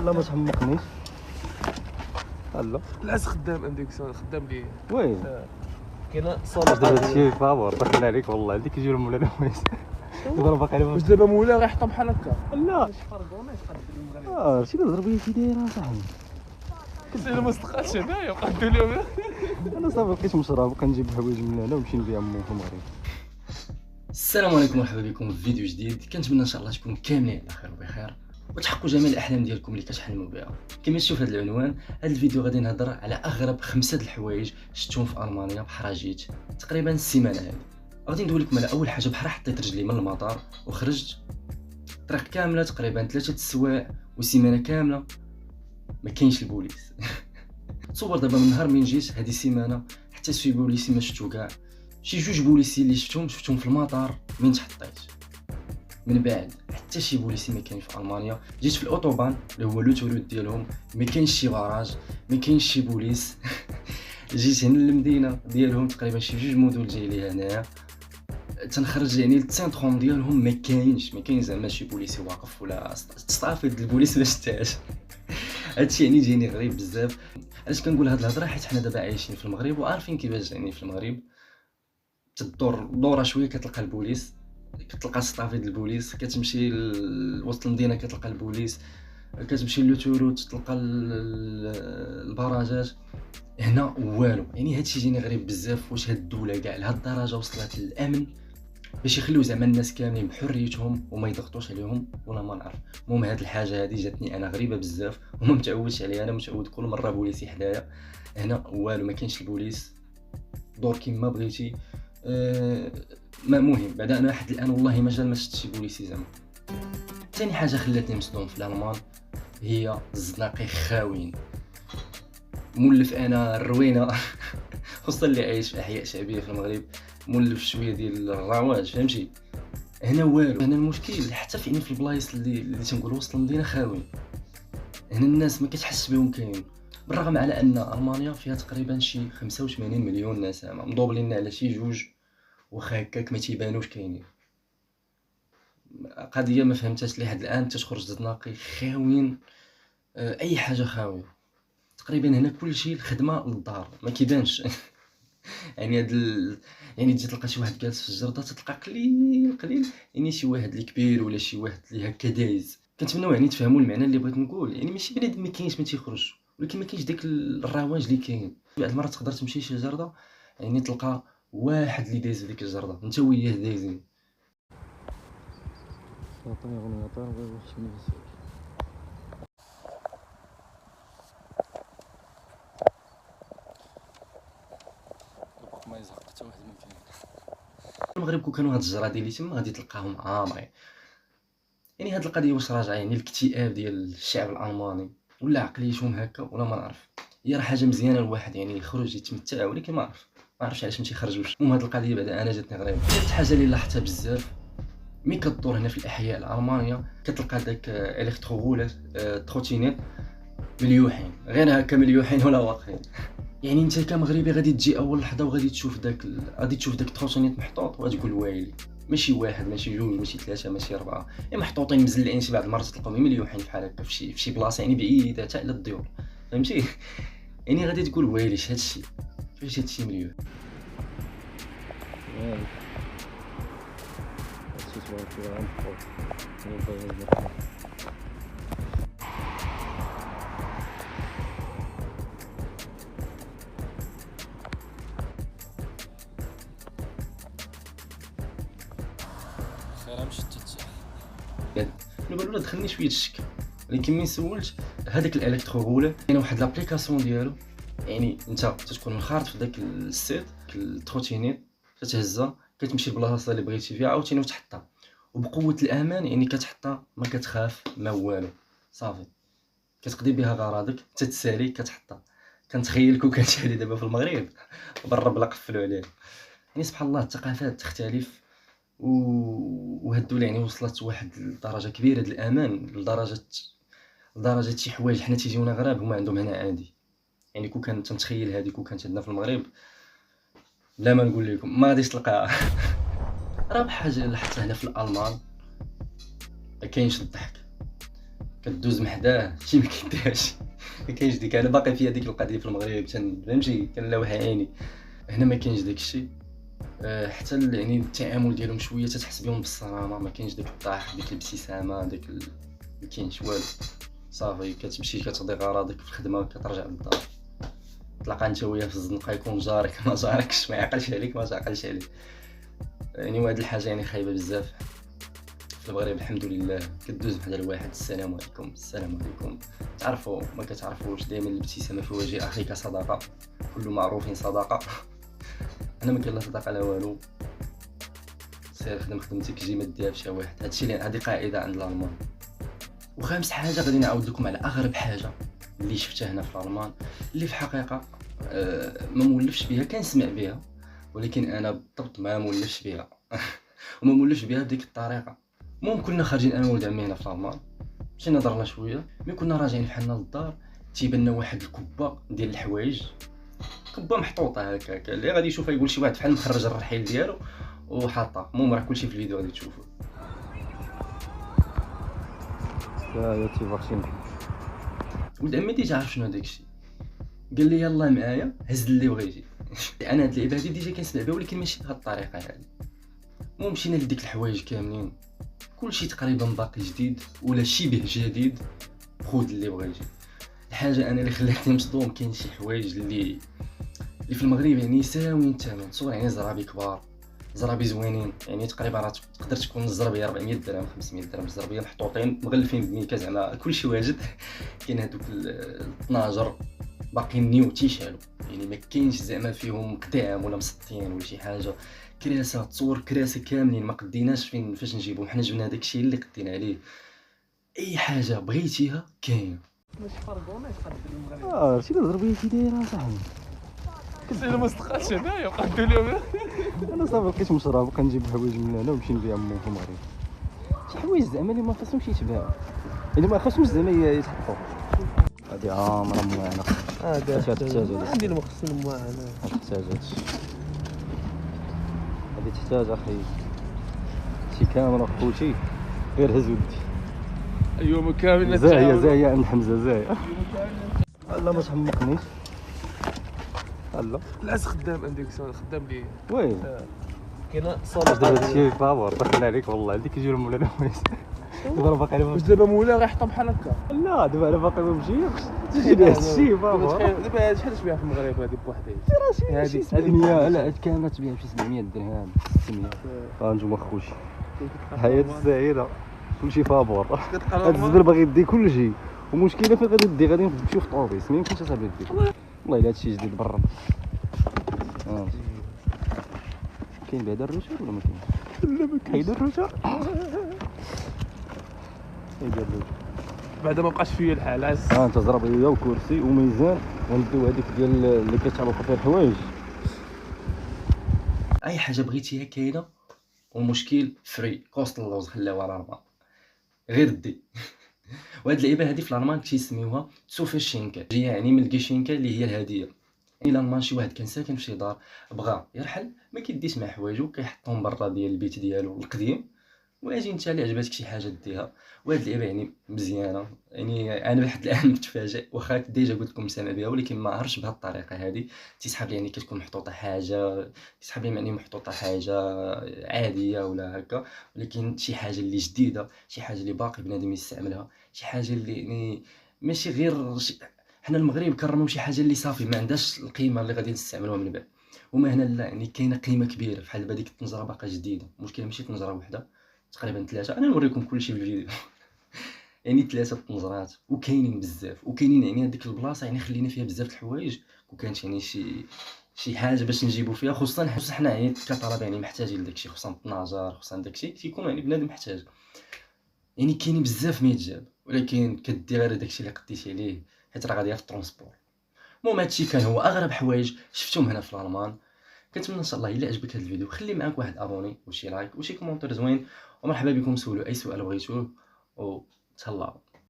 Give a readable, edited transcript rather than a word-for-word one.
لا ما تحمقنيش. لا خدام اندكسيون خدام لي وين كاينه واش صاله دابا هادشي فابور دخل عليك والله عندك كيجيو لهم ولا نواس يضرب باقي عليهم. واش دابا مولا غيحطها بحال هكا لا فرقوناش قد المغرب شي كتهضر بيا سي دايره صاحبي. انا ما صدقاتش هنايا قدوا لهم انا صافي لقيت مشرب وكنجيب الحوايج من هنا ونمشي نبيع مو في المغرب. السلام عليكم ومرحبا بكم في فيديو جديد. كنتمنى ان شاء الله تكونوا كاملين على خير وبخير وتحققوا جميع الاحلام ديالكم اللي كتحلموا بها. كما تشوف هذا العنوان، هذا الفيديو غادي نهضر على اغرب 5 الحوايج شفتهم في المانيا بحال جيت تقريبا السيمانه هذه. غادي ندوي لكم على اول حاجه. بحال حطيت رجلي من المطار وخرجت طريق كامله تقريبا 3 السوايع وسيمانه كامله ما كاينش البوليس. تصور دابا من نهار من جيت هذه السيمانه حتى شي بوليسي ما شفتو كاع. شي جوج بوليسي اللي شفتهم في المطار من تحطيت، من بعد حتى شي بوليسي ما كاين في المانيا. جيت في الاوتوبان اللي هو لوتورود ديالهم ما كاينش شي باراج، ما كاينش شي بوليس. جيت هنا للمدينه ديالهم تقريبا شي جوج مودول جاي لي هنايا تنخرج يعني للسنتروم ديالهم ما كاين زعما شي بوليسي واقف ولا صافي البوليس ما شتاش. هادشي يعني جاني غريب بزاف. علاش كنقول هاد الهضره؟ حيت حنا دابا عايشين في المغرب وعارفين كيفاش يعني في المغرب تدور دوره شويه كتلقى البوليس، كتلقى ستافي ديال البوليس، كتمشي لوسط المدينه كتلقى البوليس، كتمشي للوتورود تلقى البراجات. هنا والو. يعني هادشي جاني غريب بزاف. واش هاد الدوله كاع لهاد الدرجه وصلت للامن باش يخليو زعما الناس كاملين بحريتهم وما يضغطوش عليهم؟ ولا ما نعرف. المهم هاد الحاجه هادي جاتني انا غريبه بزاف وما متعودش عليها. انا متعود كل مره بوليسي حدايا. هنا والو، ما كاينش البوليس، دور كيما بغيتي. ما مهم بعد انا حد الان والله مازال ما شفتش شي بوليسي زعما. ثاني حاجه خلاتني مصدوم في الالمان هي الزناقي خاويين. مولف انا الروينه خصوصا اللي عايش في احياء شعبيه في المغرب، مولف شويه ديال الرواج، فهمتي؟ هنا والو. هنا المشكل حتى في البلايص اللي تنقول وسط المدينه خاويين. هنا الناس ما كتحس بهم كاين، بالرغم على ان المانيا فيها تقريبا شي 85 مليون نسمه مضوبلين على شي جوج واخا هكاك ما تيبانوش كاينين. قضيه ما فهمتهاش لحد الان. تخرج زناقي خاويين، اي حاجه خاويه تقريبا. هنا كلشي الخدمه للدار ما كيبانش. يعني يعني تجي تلقى شي واحد جالس في الجرده تلقى قليل يعني شي واحد اللي كبير ولا شي واحد اللي هكا دايز. كنتمنوا يعني تفهموا المعنى اللي بغيت نقول. يعني ماشي بنادم ما كاينش ما تيخرج، ولكن ما كاينش داك الرواج اللي كاين. بعض المرات تقدر تمشي شي جرده يعني تلقى واحد اللي دايز في ديك الجرده انت وياه دايزين. عطيني اغنيه طير غير واحد من الزيت. ما يزهق حتى واحد من كاين. المغرب كون كانوا هاد الجرادي اللي تما غادي تلقاهم عامرين. يعني هاد القضيه واش راجعه يعني الاكتئاب ديال الشعب الالماني ولا عقليتهم هكا ولا ما نعرف. هي راه حاجه مزيانه الواحد يعني يخرج يتمتع، ولكن ما عرفتش علاش ما تيخرجوش. المهم هاد القضيه بعدا انا جاتني غريبه. ثالث حاجه اللي لاحظتها بزاف ملي كدور هنا في الاحياء الالمانيه كتلقى داك الكتروغولات تروتينيت مليوحين، غير هكا مليوحين ولا واقفين. يعني انت كمغربي غادي تجي اول لحظه وغادي تشوف داك التروتينيت محطوط وتقول ويلي. ماشي واحد، ماشي جوج، ماشي ثلاثه، ماشي اربعه، يعني محطوطين مزلعين. شي بعض المرات تلقاهم مليوحين بحال هكا في شي بلاصه يعني بعيده حتى على الديور، فهمتي؟ يعني غادي تقول ويليش هادشي، فاش هادشي مليوح. انا بالو دخلني شويه الشك، ولكن من سولت هذاك الالكتروغول كاين واحد لابليكاسيون ديالو. يعني انت تكون منخرط في داك السيت التروتينيت، كتهزها كتمشي للبلاصه اللي بغيتي فيها عاوتاني وتحطها وبقوه الامان. يعني كتحطها ما كتخاف ما والو، صافي كتقضي بها غراضك تتسالي كتحطها. كنتخيل كون كانت هذه دابا في المغرب برا بلا قفلوا عليه. يعني سبحان الله الثقافات تختلف وهاد الدوله يعني وصلت واحد الدرجه كبيره ديال الامان لدرجه شي حوايج حنا تيجيونا غراب هما عندهم هنا عادي. يعني كون كان تنتخيل هذه كون كانت عندنا في المغرب لا ما نقول لكم ما غاديش تلقاها. رابع حاجه لاحظتها هنا في الالمان ما كاينش الضحك. كدوز محداه شي ما كيديرش. ما كاينش ديك، انا باقي فيها ديك القضيه في المغرب فهمتي، كنلوح عيني. هنا ما كاينش داك الشيء. حتى يعني التعامل ديالهم شويه تتحس بهم بالصرامه، ما كاينش داك الطاح، ديك الابتسامه، ما كاينش والو. صافي كتمشي كتقضي غراضك في الخدمه وكترجع للدار، تلقى انت وياه في الزنقه، يكون جارك ما جاركش، ما يعقلش عليك ما تعقلش عليه. يعني واحد الحاجه يعني خايبه بزاف في المغرب. الحمد لله كدوز بحال الواحد السلام عليكم السلام عليكم، تعرفوا ما كتعرفوش، دائما الابتسامه في وجه اخيك صدقه، كل معروف صدقه. انا ما كاين لا صدقه لا والو، سير خدم خدمتك جي ما ديها فشي واحد. هادشي اللي هذه قاعده عند الالمان. وخامس حاجه غادي نعاود لكم على اغرب حاجه اللي شفتها هنا في الالمان، اللي في الحقيقه ما مولفش بها، كنسمع بها ولكن انا بالضبط ما مولفش بها. وما مولفش بها بديك الطريقه. المهم كنا خارجين انا وولد عمي هنا في الالمان، مشينا درنا شويه، ملي كنا راجعين بحالنا للدار تيبان لنا واحد الكبه ديال الحوايج، كبه محطوطه هكاك، اللي غادي يشوفها يقول شي واحد بحال مخرج الرحيل ديالو وحاطها. المهم راه كلشي في الفيديو غادي تشوفوا. يا تي فاكسين. ولد عمي ديجا عارف شنو داكشي، قال لي يلاه معايا هز اللي بغيتي. انا هاد اللعيبه هادي ديجا كنسمع بها ولكن ماشي بهاد الطريقه هادي. المهم مشينا لديك الحوايج كاملين، كلشي تقريبا باقي جديد ولا شبه جديد، خذ اللي بغيتي. الحاجه انا اللي خلاتني مصدوم، كاين شي حوايج اللي في المغرب يعني يساويين الثمن. تصور يعني زرابي كبار، زرابي زوينين، يعني تقريبا راه تقدر تكون الزربيه 400 درهم 500 درهم، الزربيه محطوطين مغلفين بميكا زعما كلشي واجد. كاين هذوك ال 12 باقيين نيو تيشالو، يعني ما كاينش زعما فيهم قدام ولا مسطين ولا شي حاجه. كراسه، تصور كراسه كاملين ما قديناش فاش نجيبهم، حنا جبنا داكشي اللي قدينا عليه. اي حاجه بغيتيها كاين. ماشي فرقونا يقدر المغرب. شي ضربيه كي دايره صاحبي. كنسير ما صدقاتش هنايا وقعدوا اليوم. انا صافي لقيت مشرب كنجيب الحوايج من هنا ونمشي نبيعهم في المغرب. شي حوايج زعما اللي ما خاصهمش يتباعوا، اللي ما خاصهمش زعما يتحطوا. هادي عامره مواعنه. هذا عندي المخصص المواعنه. تحتاج هادشي، هادي تحتاج اخي شي كاميرا خوتي، غير هز ولدي. ايوه كامل زاهيه عند حمزه زاهيه. لا ما تحمقنيش. لا العز خدام عندك خدام لي وين كاينه واش صاله. دابا هادشي فابور دخل عليك والله، عندي كيجيو مولا نوايس. دابا راه باقي واش دابا مولا غيحطها بحال هكا؟ لا دابا انا باقي ما مجيش تجي لي هادشي فابور. دابا شحال تبيع في المغرب هذه بوحدها؟ هذه 100 لا كامله تبيع ب 700 درهم 600. ها نتوما خوتي حياة السعيده كلشي فابور. هاد الزبل باغي يدي كلشي، ومشكله فين غادي دي، غادي نمشيو في الطوبيس، ما يمكنش اصاحبي دي. والله الا هادشي جديد برا. كاين بعدا الروتور ولا ما كاينش؟ لا ما كاينش الروتور. بعدا ما بقاش فيا الحال عز. انت زربيه وكرسي وميزان، ونديو هذيك ديال اللي كيتعلقوا فيها الحوايج. اي حاجه بغيتيها كاينه، والمشكل فري كوست اللوز خلاوها على 4 غير دي. وهاد اللعيبه هادي في الالمان كيسميوها تسوفا شينكا، جايه يعني من الكيشينكا اللي هي الهديه. يعني الالمان شي واحد كان ساكن في شي دار بغا يرحل، ما كيديش مع حوايجو، كيحطهم برا ديال البيت ديالو القديم، واجي انت اللي عجباتك شي حاجه ديها. وهاد اللعيبه يعني مزيانه، يعني انا لحد الان متفاجئ، واخا ديجا قلت لكم سامع بها ولكن ما عرفتش بهاد الطريقه هادي. تيسحب لي يعني كتكون محطوطه حاجه، تيسحب لي يعني محطوطه حاجه عاديه ولا هكا، ولكن شي حاجه اللي جديده، شي حاجه اللي باقي بنادم يستعملها، شي حاجه اللي يعني ماشي غير حنا المغرب كرموا شي حاجه اللي صافي ما عندهاش القيمه اللي غادي نستعملوها من بعد. وما هنا لا، يعني كاينه قيمه كبيره بحال دابا ديك الطنجره باقا جديده، المشكله ماشي طنجره وحده، تقريبا 3. انا نوريكم كلشي في الفيديو. يعني 3 طنجرات وكاينين بزاف، وكاينين يعني هذيك البلاصه يعني خلينا فيها بزاف الحوايج، وكانت يعني شي حاجه باش نجيبو فيها، خصوصا حنا يعني كطلبه يعني محتاجين لداكشي، خصوصا الطناجر، خصوصا داكشي تيكون يعني بنادم محتاج. يعني كاينين بزاف ما يتجاب، ولكن كدير غير داكشي اللي قديتي عليه، حيت راه غاديه في الترونسبور. المهم هادشي كان هو اغرب حوايج شفتهم هنا في الالمان. كنتمنى ان شاء الله الا عجبك هذا الفيديو خلي معاك واحد ابوني وشي لايك وشي كومونتير زوين، ومرحبا بكم سولوا اي سؤال بغيتوه، و تهلاو.